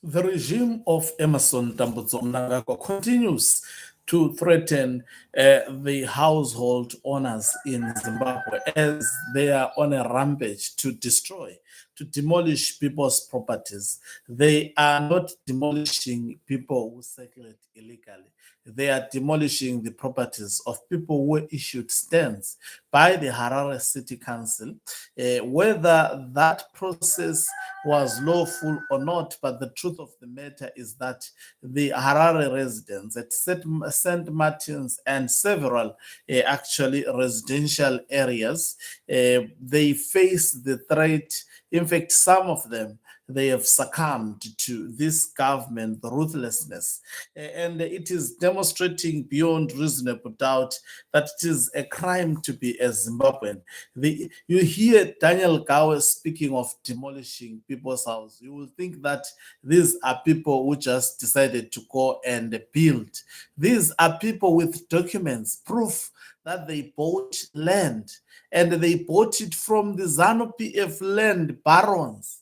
The regime of Emerson Mnangagwa continues to threaten the household owners in Zimbabwe as they are on a rampage to destroy, to demolish people's properties. They are not demolishing people who circulate illegally. They are demolishing the properties of people who were issued stands by the Harare City Council. Whether that process was lawful or not, but the truth of the matter is that the Harare residents at St. Martin's and several actually residential areas, they face the threat. In fact, some of them, they have succumbed to this government ruthlessness. And it is demonstrating beyond reasonable doubt that it is a crime to be a Zimbabwean. You hear Daniel Garwe speaking of demolishing people's houses. You will think that these are people who just decided to go and build. These are people with documents, proof that they bought land, and they bought it from the ZANU-PF land barons.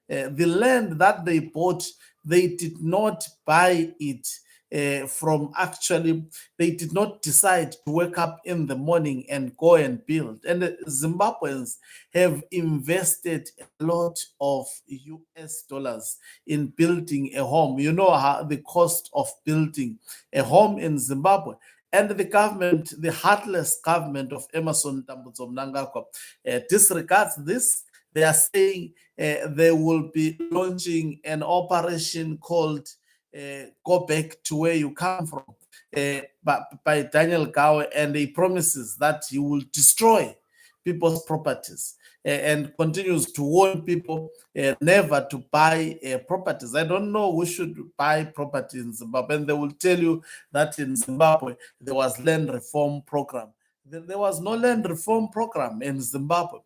The land that they bought, they did not buy it from actually, they did not decide to wake up in the morning and go and build. And the Zimbabweans have invested a lot of US dollars in building a home. You know how the cost of building a home in Zimbabwe. And the government, the heartless government of Emerson Mnangagwa, disregards this. They are saying they will be launching an operation called Go Back to Where You Come From by Daniel Garwe, and he promises that he will destroy people's properties and continues to warn people never to buy properties. I don't know who should buy property in Zimbabwe, and they will tell you that in Zimbabwe there was land reform program. There was no land reform program in Zimbabwe.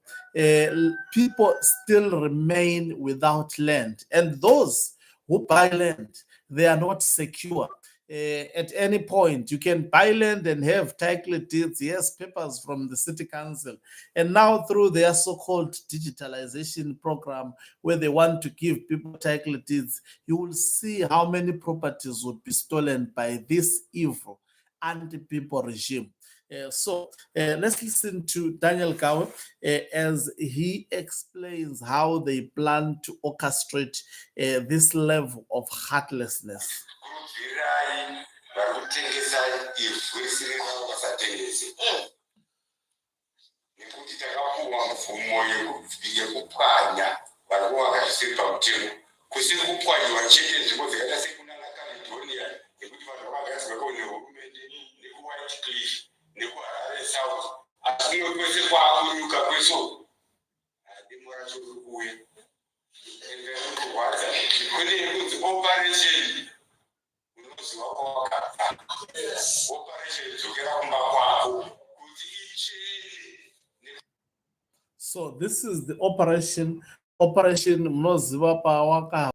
People still remain without land, and those who buy land, they are not secure. At any point, you can buy land and have title deeds, yes, papers from the city council. And now, through their so called digitalization program, where they want to give people title deeds, you will see how many properties will be stolen by this evil anti people regime. Let's listen to Daniel Garwe as he explains how they plan to orchestrate this level of heartlessness. So this is the Operation Mnoziva Pawaka,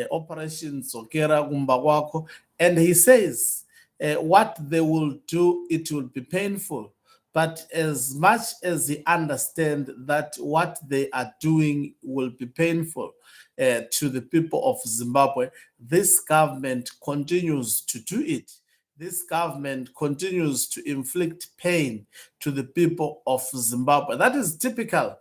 Operation Sokera Gumbawako, and he says what they will do, it will be painful. But as much as he understands that what they are doing will be painful to the people of Zimbabwe, this government continues to do it. This government continues to inflict pain to the people of Zimbabwe. That is typical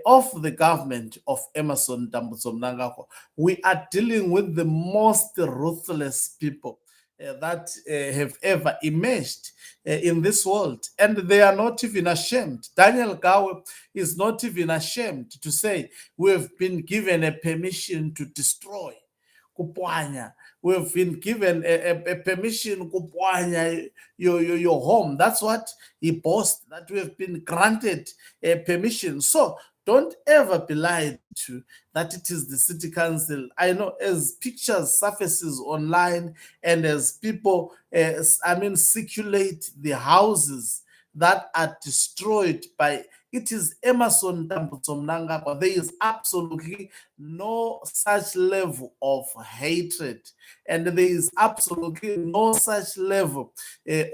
of the government of Emerson Mnangagwa. We are dealing with the most ruthless people that have ever emerged in this world, and they are not even ashamed. Daniel Garwe is not even ashamed to say we have been given a permission to destroy. Kupwanya. We've been given a permission kupwanya your home. That's what he boasts, that we have been granted a permission. So don't ever be lied to that it is the city council. I know as pictures surfaces online and as people, circulate the houses that are destroyed by, it is Emerson Mnangagwa. There is absolutely no such level of hatred, and there is absolutely no such level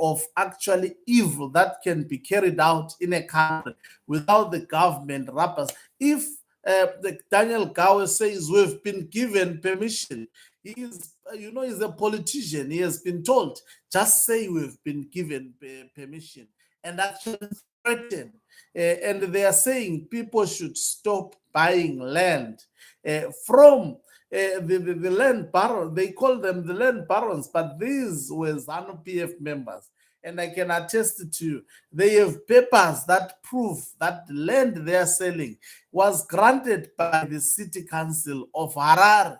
of actually evil that can be carried out in a country without the government rappers. If the Daniel Garwe says we've been given permission, He is, he's a politician. He has been told, just say we've been given permission, and actually threaten. And they are saying people should stop buying land from the land barons. They call them the land barons, but these were ZANU-PF members. And I can attest to you, they have papers that prove that the land they are selling was granted by the city council of Harare.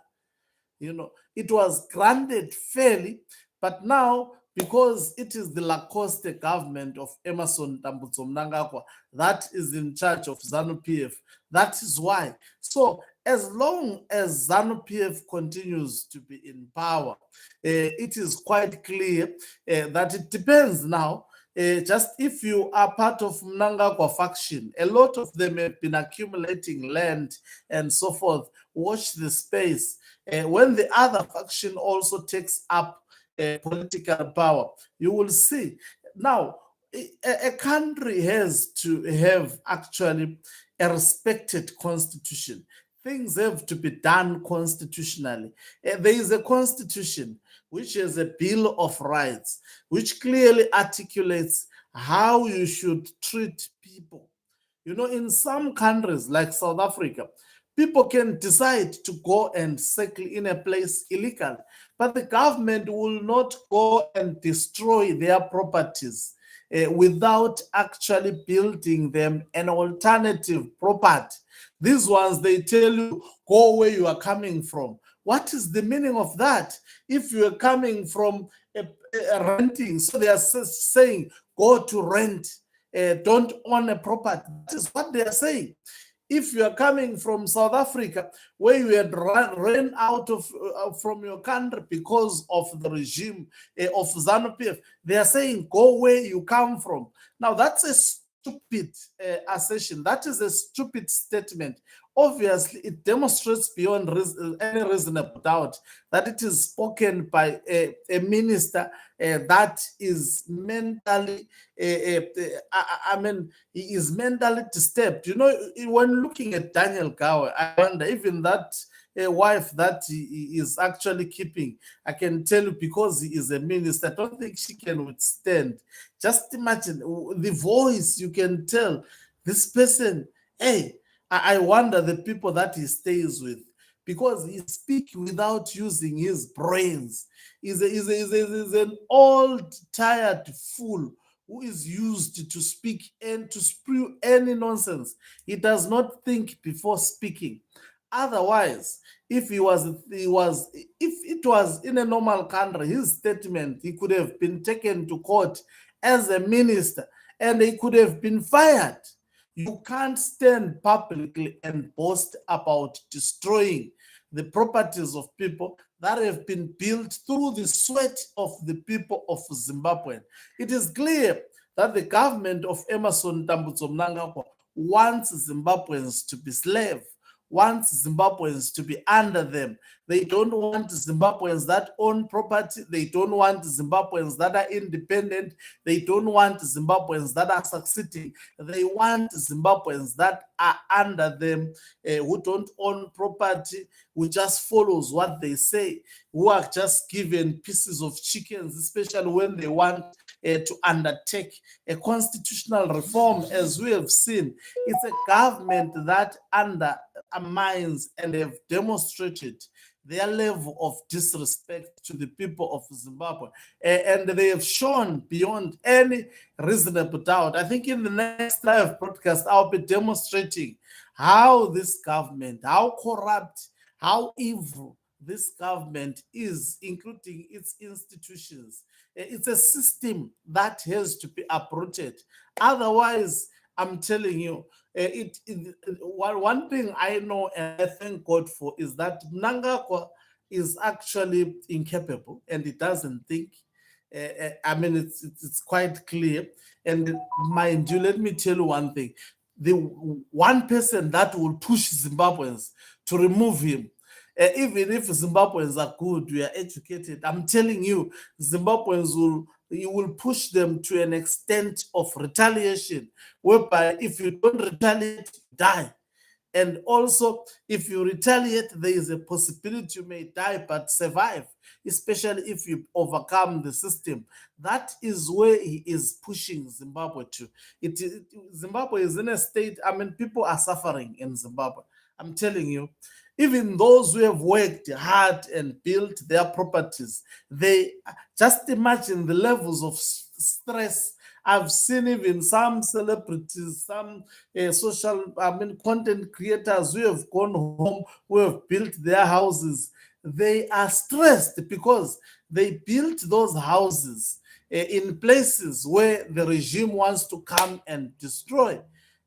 It was granted fairly, but now, because it is the Lacoste government of Emmerson Mnangagwa that is in charge of ZANU-PF, that is why. So as long as ZANU-PF continues to be in power, it is quite clear that it depends now. Just if you are part of Mnangagwa faction, a lot of them have been accumulating land and so forth. Watch the space. When the other faction also takes up political power, you will see. Now, a country has to have actually a respected constitution. Things have to be done constitutionally. There is a constitution which is a Bill of Rights, which clearly articulates how you should treat people. In some countries like South Africa, people can decide to go and settle in a place illegal, but the government will not go and destroy their properties without actually building them an alternative property. These ones, they tell you, go where you are coming from. What is the meaning of that? If you are coming from renting, so they are saying, go to rent, don't own a property. That is what they are saying. If you are coming from South Africa, where you had ran out of from your country because of the regime of ZANU-PF, they are saying, go where you come from. Now, that's a stupid assertion. That is a stupid statement. Obviously, it demonstrates beyond any reasonable doubt that it is spoken by a minister that is mentally, he is mentally disturbed. When looking at Daniel Garwe, I wonder, even that wife that he is actually keeping, I can tell you, because he is a minister, I don't think she can withstand. Just imagine the voice, you can tell this person, hey, I wonder the people that he stays with, because he speaks without using his brains. He's an old, tired fool who is used to speak and to spew any nonsense. He does not think before speaking. Otherwise, if it was in a normal country, his statement, he could have been taken to court as a minister and he could have been fired. You can't stand publicly and boast about destroying the properties of people that have been built through the sweat of the people of Zimbabwe. It is clear that the government of Emmerson Mnangagwa wants Zimbabweans to be slaves, wants Zimbabweans to be under them. They don't want Zimbabweans that own property. They don't want Zimbabweans that are independent. They don't want Zimbabweans that are succeeding. They want Zimbabweans that are under them, who don't own property, who just follows what they say, who are just given pieces of chickens, especially when they want to undertake a constitutional reform, as we have seen. It's a government that undermines and have demonstrated their level of disrespect to the people of Zimbabwe. And they have shown beyond any reasonable doubt. I think in the next live broadcast, I'll be demonstrating how this government, how corrupt, how evil this government is, including its institutions. It's a system that has to be uprooted. Otherwise, I'm telling you, one thing I know and I thank God for is that Mnangagwa is actually incapable and he doesn't think. It's quite clear. And mind you, let me tell you one thing. The one person that will push Zimbabweans to remove him, even if Zimbabweans are good, we are educated, I'm telling you, Zimbabweans will push them to an extent of retaliation, whereby if you don't retaliate, die. And also, if you retaliate, there is a possibility you may die but survive, especially if you overcome the system. That is where he is pushing Zimbabwe to. Zimbabwe is in a state, I mean, people are suffering in Zimbabwe. I'm telling you, even those who have worked hard and built their properties, they just imagine the levels of stress. I've seen even some celebrities, some content creators who have gone home, who have built their houses. They are stressed because they built those houses in places where the regime wants to come and destroy.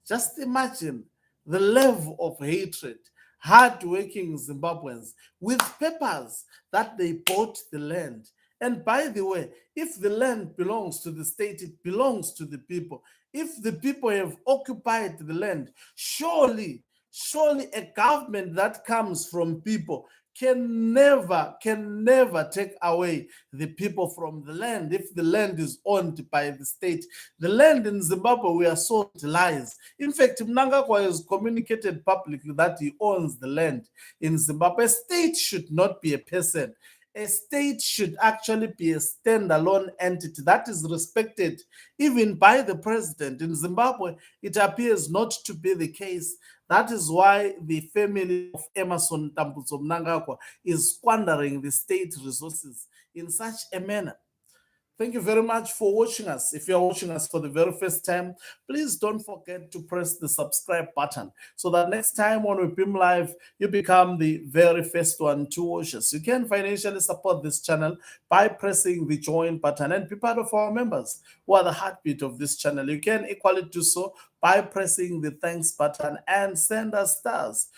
Just imagine the level of hatred. Hard-working Zimbabweans with papers that they bought the land. And by the way, if the land belongs to the state, it belongs to the people. If the people have occupied the land, surely a government that comes from people can never take away the people from the land if the land is owned by the state. The land in Zimbabwe, we are sold lies. In fact, Mnangagwa has communicated publicly that he owns the land in Zimbabwe. A state should not be a person. A state should actually be a standalone entity that is respected even by the president. In Zimbabwe, it appears not to be the case. That is why the family of Emmerson Mnangagwa is squandering the state resources in such a manner. Thank you very much for watching us. If you're watching us for the very first time, please don't forget to press the subscribe button so that next time when we beam live, you become the very first one to watch us. You can financially support this channel by pressing the join button and be part of our members who are the heartbeat of this channel. You can equally do so by pressing the thanks button and send us stars.